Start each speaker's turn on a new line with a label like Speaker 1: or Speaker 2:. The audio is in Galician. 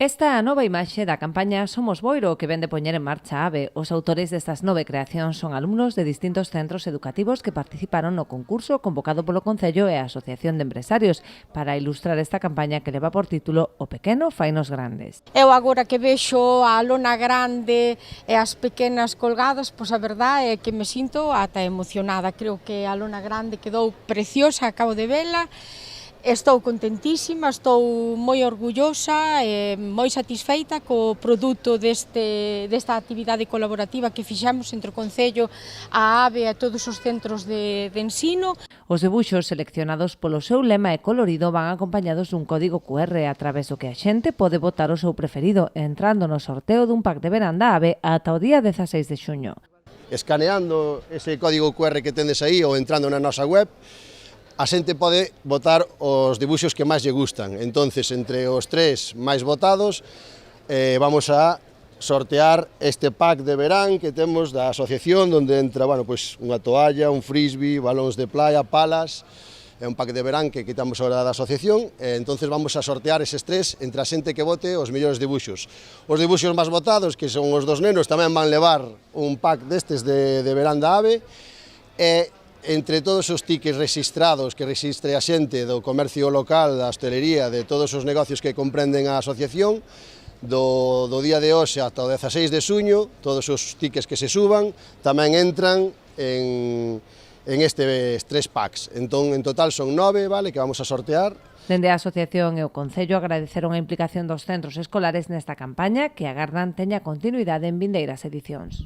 Speaker 1: Esta é a nova imaxe da campaña Somos Boiro que vende poñer en marcha a AVE. Os autores destas 9 creacións son alumnos de distintos centros educativos que participaron no concurso convocado polo Concello e a Asociación de Empresarios para ilustrar esta campaña que leva por título O pequeno fainos grandes.
Speaker 2: Eu agora que vexo a lona grande e as pequenas colgadas, pois a verdade é que me sinto ata emocionada. Creo que a lona grande quedou preciosa, acabo de vela. Estou contentísima, estou moi orgullosa e moi satisfeita co produto desta actividade colaborativa que fixemos entre o Concello, a AVE e todos os centros de ensino.
Speaker 1: Os debuxos seleccionados polo seu lema e colorido van acompañados dun código QR a través do que a xente pode votar o seu preferido entrando no sorteo dun pack de verán da AVE ata o día 16 de xuño.
Speaker 3: Escaneando ese código QR que tendes aí ou entrando na nosa web, a xente pode votar os dibuixos que máis lle gustan. Entonces, entre os 3 máis votados, vamos a sortear este pack de verán que temos da asociación, onde entra unha toalla, un frisbee, balóns de playa, palas. É un pack de verán que quitamos agora da asociación, entonces vamos a sortear eses 3 entre a xente que vote os mellores dibuixos. Os dibuixos máis votados, que son os dos nenos, tamén van levar un pack destes de verán da AVE, e entre todos os tickets registrados que registre a xente do comercio local, da hostelería, de todos os negocios que comprenden a asociación, do día de hoxe ata o 16 de xuño, todos os tickets que se suban tamén entran en estes 3 packs. Entón, en total son 9, vale, que vamos a sortear.
Speaker 1: Dende a Asociación e o Concello agradeceron a implicación dos centros escolares nesta campaña que agardan teña continuidade en vindeiras edicións.